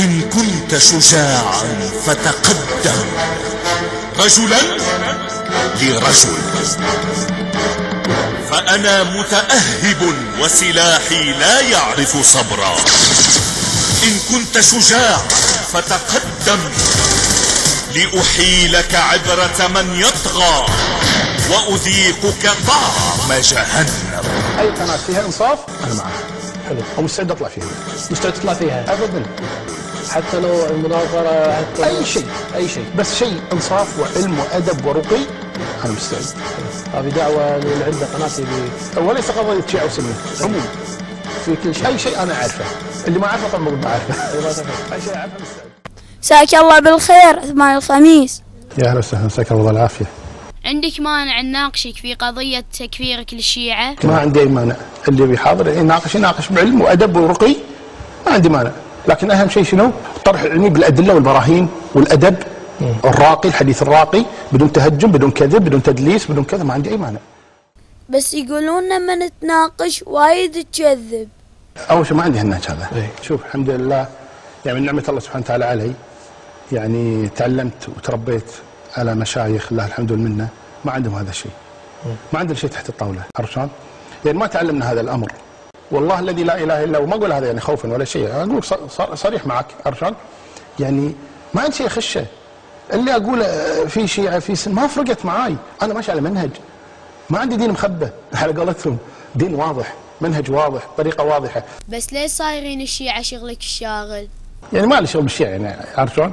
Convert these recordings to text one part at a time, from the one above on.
إن كنت شجاعا فتقدم رجلا لرجل، فأنا متأهب وسلاحي لا يعرف صبرا. إن كنت شجاعا فتقدم لأحيلك عبرة من يطغى وأذيقك طعم جهنم. أي قناة فيها إنصاف أنا معك، حلو، ومستعد أطلع فيها. مستعد تطلع فيها أبدا، حتى لو المناظرة، حتى أي شيء، أي شيء، بس شيء إنصاف وعلم وأدب ورقي أنا مستعد. هذه دعوة اللي عنده قناتي وليس قضية شيعة وسنة، عموما في كل شيء، أي شيء أنا أعرفه، اللي ما أعرفه طبعا ما أعرفه. أي شيء أعرفه مستعد. مساك الله بالخير عثمان الخميس. يا أهلا وسهلا، مساك الله بالعافية. عندك مانع نناقشك في قضية تكفيرك للشيعة؟ ما عندي أي مانع، اللي بيحاضر يناقش بعلم وأدب ورقي، ما عندي مانع، لكن أهم شيء شنو؟ طرح العلمي بالأدلة والبراهين والأدب الراقي، الحديث الراقي، بدون تهجم، بدون كذب، بدون تدليس، بدون كذا، ما عندي أي مانع. بس يقولون لما نتناقش وايد تكذب. أول شيء ما عندي هالنهج هذا. شوف الحمد لله يعني من نعمة الله سبحانه وتعالى علي، يعني تعلمت وتربيت على مشايخ الله الحمد والمنة ما عندهم هذا الشيء. ما عندنا شيء تحت الطاولة، عرفت شلون؟ يعني ما تعلمنا هذا الأمر. والله الذي لا إله إلا هو، ما أقول هذا يعني خوفا ولا شيء، أقول صريح معك، عرفت شلون؟ يعني ما عندي شيء أخشه. اللي أقوله في شيعة في سن ما فرقت معاي، أنا ماشي على منهج. ما عندي دين مخبى، على قولتهم دين واضح، منهج واضح، طريقة واضحة. بس ليش صايرين الشيعة شغلك الشاغل؟ يعني ما لي شغل بالشيعة، يعني عارف شلون؟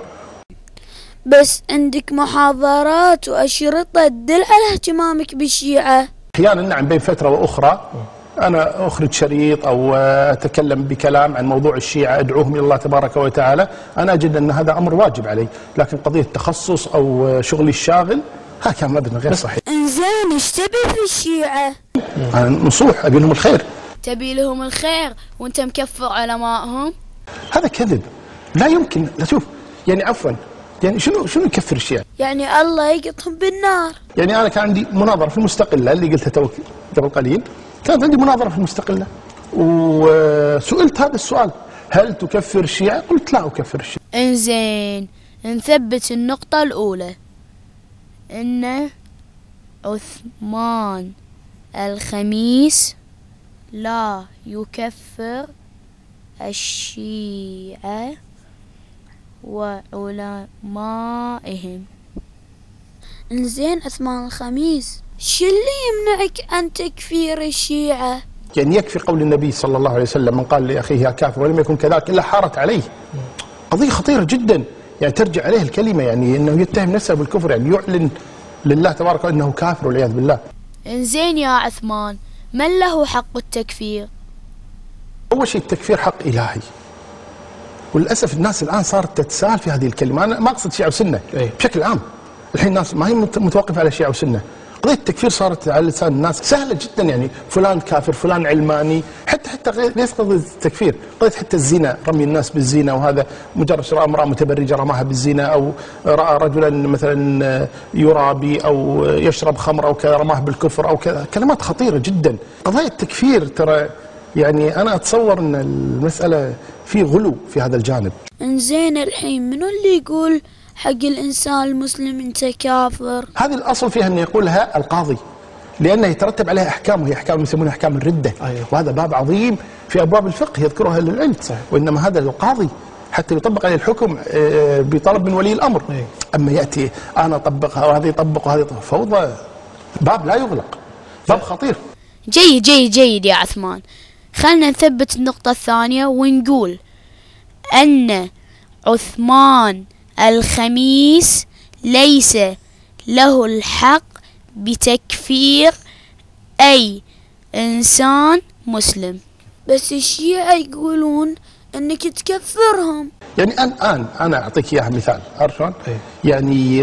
بس عندك محاضرات وأشرطة تدل على اهتمامك بالشيعة. أحيانا نعم بين فترة وأخرى أنا أخرج شريط أو أتكلم بكلام عن موضوع الشيعة، أدعوهم إلى الله تبارك وتعالى، أنا أجد أن هذا أمر واجب علي، لكن قضية تخصص أو شغلي الشاغل هذا كان أبدا غير صحيح. إنزين إيش تبي في الشيعة؟ أنا نصوح، أبي لهم الخير. تبي لهم الخير وأنت مكفر علمائهم؟ هذا كذب، لا يمكن. لا شوف يعني عفوا، يعني شنو يكفر الشيعة؟ يعني الله يقطهم بالنار. يعني أنا كان عندي مناظرة في المستقلة اللي قلتها تو قبل قليل، كانت عندي مناظرة في المستقلة وسئلت هذا السؤال، هل تكفر الشيعة؟ قلت لا أكفر الشيعة. إنزين نثبت النقطة الأولى، إن عثمان الخميس لا يكفر الشيعة وعلمائهم. إنزين عثمان الخميس شو اللي يمنعك عن تكفير الشيعة؟ يعني يكفي قول النبي صلى الله عليه وسلم من قال لأخيه يا كافر ولم يكن كذلك إلا حارت عليه. قضية خطيرة جدا، يعني ترجع عليه الكلمة، يعني أنه يتهم نفسه بالكفر، يعني يعلن لله تبارك وتعالى أنه كافر والعياذ بالله. إنزين يا عثمان من له حق التكفير؟ أول شيء التكفير حق إلهي، وللأسف الناس الآن صارت تتساهل في هذه الكلمة. أنا ما أقصد شيعة وسنة بشكل عام، الحين الناس ما هي متوقفة على شيعة وسنة، قضية التكفير صارت على لسان الناس سهلة جدا، يعني فلان كافر، فلان علماني، حتى ليس قضية التكفير، قضية حتى الزنا، رمي الناس بالزنا، وهذا مجرد رأى امرأة متبرجة رماها بالزنا، أو رأى رجلا مثلا يرابي أو يشرب خمر أو كذا رماه بالكفر أو كذا، كلمات خطيرة جدا. قضايا التكفير ترى يعني أنا أتصور أن المسألة في غلو في هذا الجانب. إنزين الحين منو اللي يقول حق الإنسان المسلم أنت كافر؟ هذه الأصل فيها أن يقولها القاضي، لأنه يترتب عليها أحكام، وهي أحكام يسمونها أحكام الردة. وهذا باب عظيم في أبواب الفقه يذكرها للعلم، وإنما هذا للقاضي حتى يطبق عليه الحكم بطلب من ولي الأمر. أما يأتي أنا أطبقها وهذا يطبق وهذا يطبق، فوضى، باب لا يغلق، باب خطير. جيد جيد جيد يا عثمان، خلنا نثبت النقطة الثانية ونقول أن عثمان الخميس ليس له الحق بتكفير أي إنسان مسلم. بس الشيعة يقولون أنك تكفرهم. يعني الآن أنا أعطيك إياها مثال، عارف شلون؟ يعني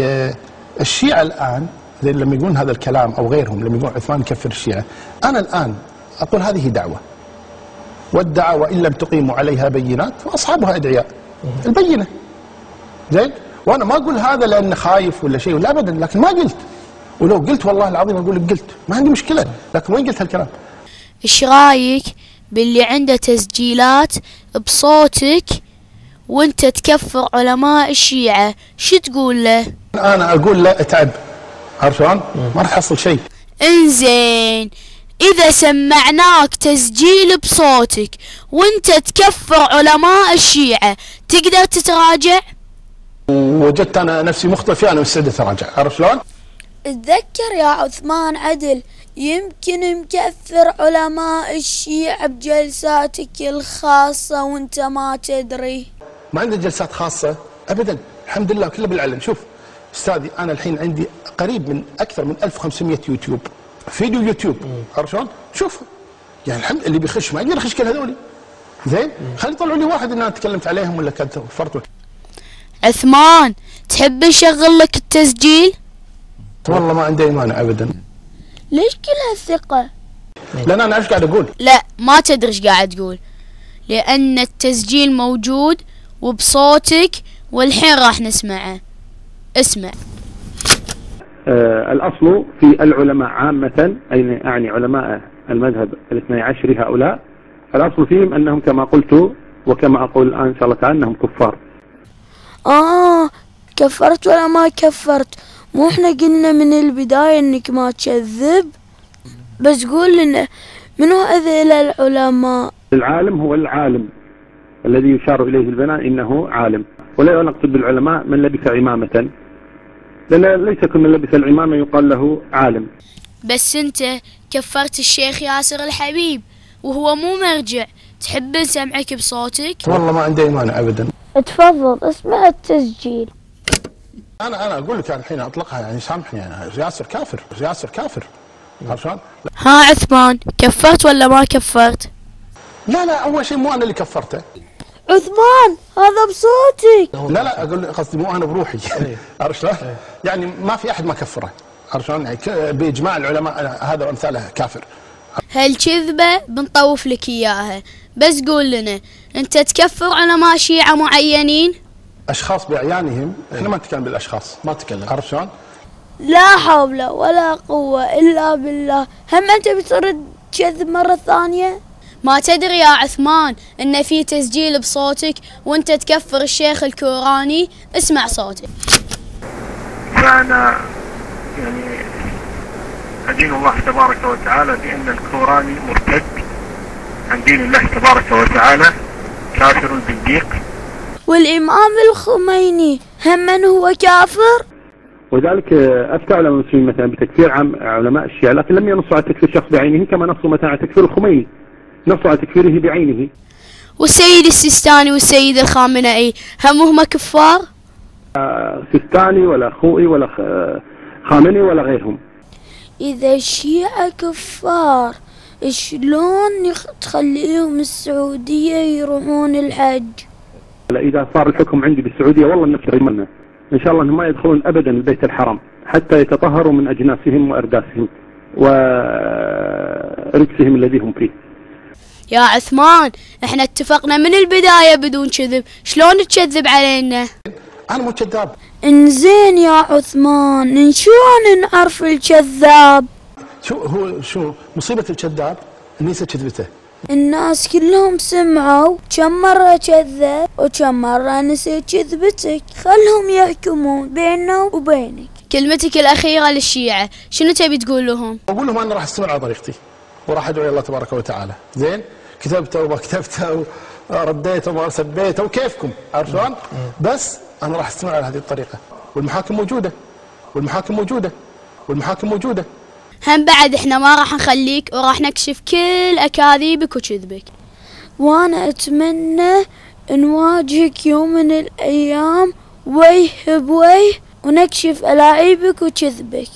الشيعة الآن لما يقولون هذا الكلام أو غيرهم لما يقولون عثمان يكفر الشيعة، أنا الآن أقول هذه دعوة، والدعوة إن لم تقيموا عليها بينات فأصحابها أدعياء. البينة زين، وأنا ما أقول هذا لأن خايف ولا شيء ولا أبدا، لكن ما قلت، ولو قلت والله العظيم أقول لك قلت، ما عندي مشكلة، لكن وين قلت هالكلام؟ إيش رايك باللي عنده تسجيلات بصوتك وانت تكفر علماء الشيعة، شو تقول له؟ انا اقول له اتعب، عارف شلون؟ ما راح تحصل شيء. انزين، اذا سمعناك تسجيل بصوتك وانت تكفر علماء الشيعة تقدر تتراجع؟ وجدت انا نفسي مخطئ فيه انا مستعد اتراجع، عارف شلون؟ اتذكر يا عثمان عدل يمكن مكثر علماء الشيعة بجلساتك الخاصة وانت ما تدري. ما عندي جلسات خاصة ابدا، الحمد لله كله بالعلن. شوف استاذي انا الحين عندي قريب من اكثر من 1500 يوتيوب، فيديو يوتيوب، عارف شلون؟ شوف يعني الحمد اللي بيخش ما يقدر يخش كل هذولي. زين؟ خلي يطلعوا لي واحد ان انا تكلمت عليهم ولا كفرت. عثمان تحب نشغل لك التسجيل؟ والله ما عندي مانع ابدا. ليش كل هالثقة؟ لان انا ايش قاعد اقول؟ لا ما تدري ايش قاعد تقول، لأن التسجيل موجود وبصوتك والحين راح نسمعه. اسمع. الأصل في العلماء عامة، أعني علماء المذهب الاثني عشري هؤلاء، الأصل فيهم أنهم كما قلت وكما أقول الآن إن شاء الله تعالى أنهم كفار. كفرت ولا ما كفرت؟ مو احنا قلنا من البداية انك ما تكذب؟ بس قول لنا منو هذيل العلماء؟ العالم هو العالم الذي يشار إليه البناء إنه عالم، ولا نقصد بالعلماء من لبس عمامة، لأن ليس كل من لبس العمامة يقال له عالم. بس انت كفرت الشيخ ياسر الحبيب وهو مو مرجع، تحب نسمعك بصوتك؟ والله ما عندي مانع ابدا. تفضل اسمع التسجيل. انا اقول لك الحين اطلقها، يعني سامحني، انا ياسر كافر، ياسر كافر، عارف شلون؟ ها عثمان كفرت ولا ما كفرت؟ لا اول شيء مو انا اللي كفرته. عثمان هذا بصوتك. لا اقول قصدي مو انا بروحي، عارف شلون؟ يعني ما في احد ما كفره، عارف شلون؟ يعني باجماع العلماء هذا وامثاله كافر. هالكذبة بنطوف لك اياها، بس قول لنا انت تكفر علماء شيعة معينين؟ اشخاص باعيانهم، احنا ما نتكلم بالاشخاص، ما نتكلم، عارف شلون؟ لا حول ولا قوة الا بالله. هم انت بترد كذب مرة ثانية؟ ما تدري يا عثمان ان في تسجيل بصوتك وانت تكفر الشيخ الكوراني؟ اسمع صوتك. فأنا يعني أدين الله تبارك وتعالى بأن الكوراني مرتد عن دين الله تبارك وتعالى، كافر زنديق. والإمام الخميني هم من هو كافر؟ وذلك أفتى علماء المسلمين مثلا بتكفير علماء الشيعة، لكن لم ينصوا على تكفير شخص بعينه، كما نصوا مثلا على تكفير الخميني، نصوا على تكفيره بعينه. والسيد السيستاني والسيد الخامنئي هم كفار؟ سيستاني ولا خوئي ولا خامنئي ولا غيرهم. إذا الشيعة كفار شلون تخليهم السعودية يروحون الحج؟ إذا صار الحكم عندي بالسعودية والله نفسي منه إن شاء الله أنهم ما يدخلون أبدا البيت الحرام حتى يتطهروا من أجناسهم وأرداسهم ورجسهم الذي هم فيه. يا عثمان احنا اتفقنا من البداية بدون كذب، شلون تكذب علينا؟ انا مو كذاب. انزين يا عثمان شلون نعرف الكذاب؟ شو مصيبة الكذاب؟ النيسة كذبته. الناس كلهم سمعوا كم مرة كذب وكم مرة نسي كذبتك، خلهم يحكمون بيننا وبينك. كلمتك الأخيرة للشيعة شنو تبي تقول لهم؟ أقول لهم أنا راح أستمر على طريقتي وراح أدعو إلى الله تبارك وتعالى. زين؟ كتبته وما كتبته ورديته وما سبيته وكيفكم، عارف شلون؟ بس أنا راح أستمر على هذه الطريقة، والمحاكم موجودة والمحاكم موجودة والمحاكم موجودة. هم بعد احنا ما راح نخليك وراح نكشف كل أكاذيبك وكذبك. وأنا أتمنى نواجهك يوم من الأيام وجه بوجه ونكشف ألاعيبك وكذبك.